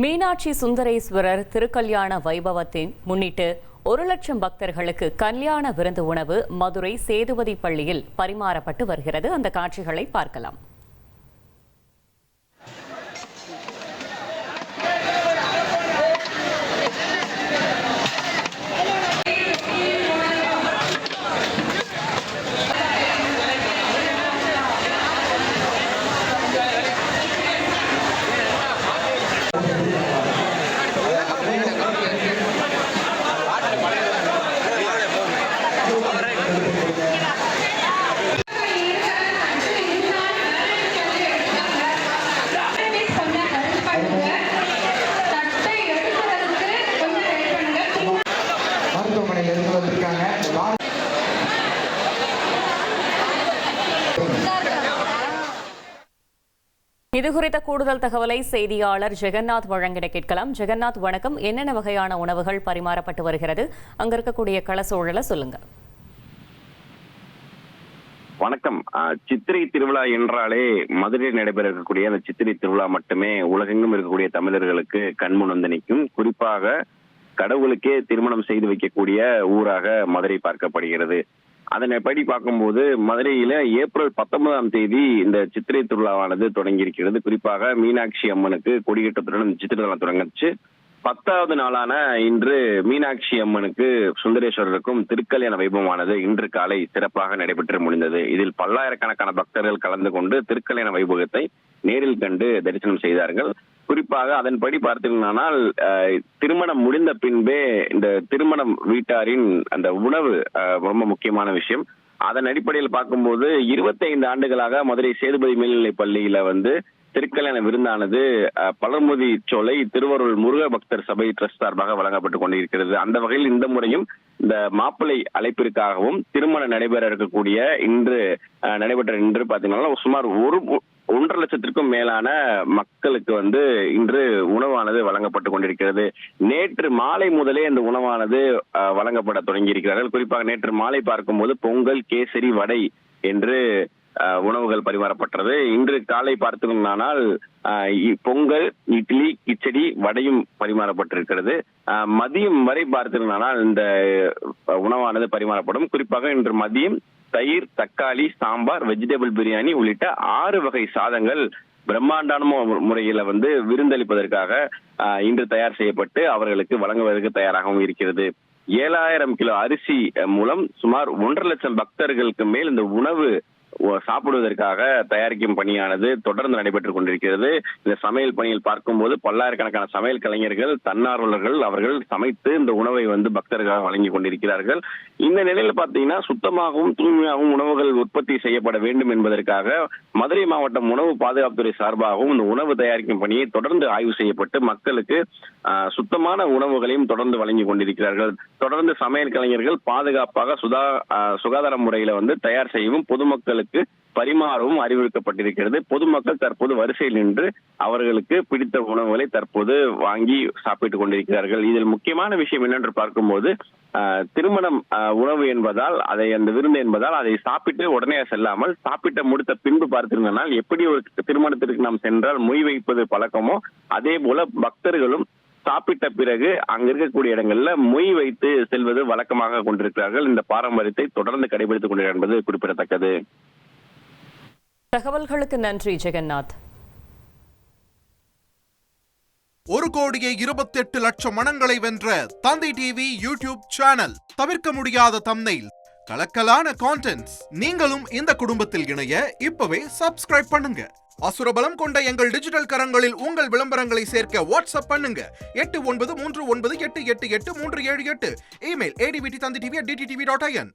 மீனாட்சி சுந்தரேஸ்வரர் திருக்கல்யாண வைபவத்தை முன்னிட்டு 1,00,000 பக்தர்களுக்கு கல்யாண விருந்து உணவு மதுரை சேதுபதி பள்ளியில் பரிமாறப்பட்டு வருகிறது. அந்த காட்சிகளை பார்க்கலாம். இது குறித்த கூடுதல் தகவலை செய்தியாளர் ஜெகநாத் வழங்கிட கேட்கலாம். ஜெகநாத், வணக்கம். என்னென்ன வகையான உணவுகள் பரிமாறப்பட்டு வருகிறது? அங்க இருக்கக்கூடிய கள சூழலை சொல்லுங்க. வணக்கம். சித்திரை திருவிழா என்றாலே மதுரையில் நடைபெற இருக்கக்கூடிய அந்த சித்திரை திருவிழா மட்டுமே உலகெங்கும் இருக்கக்கூடிய தமிழர்களுக்கு கண்முன் நிற்கும். குறிப்பாக கடவுளுக்கே திருமணம் செய்து வைக்கக்கூடிய ஊராக மதுரை பார்க்கப்படுகிறது. அதனைப்படி பார்க்கும்போது மதுரையில ஏப்ரல் 19ஆம் தேதி இந்த சித்திரை திருவிழாவானது தொடங்கி இருக்கிறது. குறிப்பாக மீனாட்சி அம்மனுக்கு கொடியேற்றத்துடன் சித்திரை திருவிழா தொடங்கிச்சு. 10வது நாளான இன்று மீனாட்சி அம்மனுக்கு சுந்தரேஸ்வரருக்கும் திருக்கல்யாண வைபவமானது இன்று காலை சிறப்பாக நடைபெற்று முடிந்தது. இதில் பல்லாயிரக்கணக்கான பக்தர்கள் கலந்து கொண்டு திருக்கல்யாண வைபவத்தை நேரில் கண்டு தரிசனம் செய்தார்கள். குறிப்பாக அதன்படி பார்த்தீங்கன்னால் திருமணம் முடிந்த பின்பே இந்த திருமணம் வீட்டாரின் அந்த உணவு ரொம்ப முக்கியமான விஷயம். அதன் அடிப்படையில் பார்க்கும்போது 25 ஆண்டுகளாக மதுரை சேதுபதி மேல்நிலை பள்ளியில திருக்கல்யாண விருந்தானது பழமுதி சோலை திருவருள் முருக பக்தர் சபை ட்ரஸ்ட் சார்பாக வழங்கப்பட்டு கொண்டிருக்கிறது. அந்த வகையில் இந்த முறையும் இந்த மாப்பிள்ளை அழைப்பிற்காகவும் திருமணம் நடைபெற இருக்கக்கூடிய இன்று பாத்தீங்கன்னா சுமார் 1.5 லட்சத்திற்கும் மேலான மக்களுக்கு இன்று உணவானது வழங்கப்பட்டு கொண்டிருக்கிறது. நேற்று மாலை முதலே இந்த உணவானது வழங்கப்பட தொடங்கி இருக்கிறார்கள். குறிப்பாக நேற்று மாலை பார்க்கும்போது பொங்கல், கேசரி, வடை என்று உணவுகள் பரிமாறப்பட்டது. இன்று காலை பார்த்தோம்னால் பொங்கல், இட்லி, கிச்சடி, வடையும் பரிமாறப்பட்டிருக்கிறது. மதியம் வரை பார்த்தோம்னால் இந்த உணவானது பரிமாறப்படும். குறிப்பாக இன்று மதியம் தயிர், தக்காளி, சாம்பார், வெஜிடபிள் பிரியாணி உள்ளிட்ட 6 வகை சாதங்கள் பிரம்மாண்டமான முறையில விருந்தளிப்பதற்காக இன்று தயார் செய்யப்பட்டு அவர்களுக்கு வழங்குவதற்கு தயாராகவும் இருக்கிறது. 7000 கிலோ அரிசி மூலம் சுமார் 1.5 லட்சம் பக்தர்களுக்கு மேல் இந்த உணவு சாப்பிடுவதற்காக தயாரிக்கும் பணியானது தொடர்ந்து நடைபெற்றுக் கொண்டிருக்கிறது. இந்த சமையல் பணியில் பார்க்கும்போது பல்லாயிரக்கணக்கான சமையல் கலைஞர்கள், தன்னார்வலர்கள் அவர்கள் சமைத்து இந்த உணவை பக்தர்களாக வழங்கி கொண்டிருக்கிறார்கள். இந்த நிலையில பாத்தீங்கன்னா சுத்தமாகவும் தூய்மையாகவும் உணவுகள் உற்பத்தி செய்யப்பட வேண்டும் என்பதற்காக மதுரை மாவட்டம் உணவு பாதுகாப்புத்துறை சார்பாகவும் இந்த உணவு தயாரிக்கும் பணியை தொடர்ந்து ஆய்வு செய்யப்பட்டு மக்களுக்கு சுத்தமான உணவுகளையும் தொடர்ந்து வழங்கி கொண்டிருக்கிறார்கள். தொடர்ந்து சமையல் கலைஞர்கள் பாதுகாப்பாக சுகாதார முறையில தயார் செய்யவும் பொதுமக்களுக்கு பரிமாறவும் அறிவுறுத்தப்பட்டிருக்கிறது. பொதுமக்கள் தற்போது வரிசையில் நின்று அவர்களுக்கு பிடித்த உணவுகளை தற்போது வாங்கி சாப்பிட்டுக் கொண்டிருக்கிறார்கள். இதில் முக்கியமான விஷயம் என்னென்று பார்க்கும்போது திருமணம் உணவு என்பதால் அந்த விருந்து என்பதால் அதை சாப்பிட்டு உடனே செல்லாமல் சாப்பிட்ட முடித்த பின்பு பார்த்திருந்தனால் எப்படி ஒரு திருமணத்திற்கு நாம் சென்றால் மொய் வைப்பது பழக்கமோ அதே போல பக்தர்களும் சாப்பிட்ட பிறகு அங்க இருக்கக்கூடிய இடங்கள்ல மொய் வைத்து செல்வது வழக்கமாக கொண்டிருக்கிறார்கள். இந்த பாரம்பரியத்தை தொடர்ந்து கடைபிடித்துக் கொண்டிருக்கிறார் என்பது குறிப்பிடத்தக்கது. தகவல்களுக்கு நன்றி ஜெகநாத். 1,28,00,000 மனங்களை வென்ற தந்தி டிவி யூடியூப் சேனல். தவிர்க்க முடியாத தம்ப்நெயில், கலக்கலான கான்டென்ட்ஸ். நீங்களும் இந்த குடும்பத்தில் இணைய இப்பவே சப்ஸ்கிரைப் பண்ணுங்க. அசுரபலம் கொண்ட எங்கள் டிஜிட்டல் கரங்களில் உங்கள் விளம்பரங்களை சேர்க்க வாட்ஸ்அப் பண்ணுங்க. 8939888838. Email advttv@dttv.in.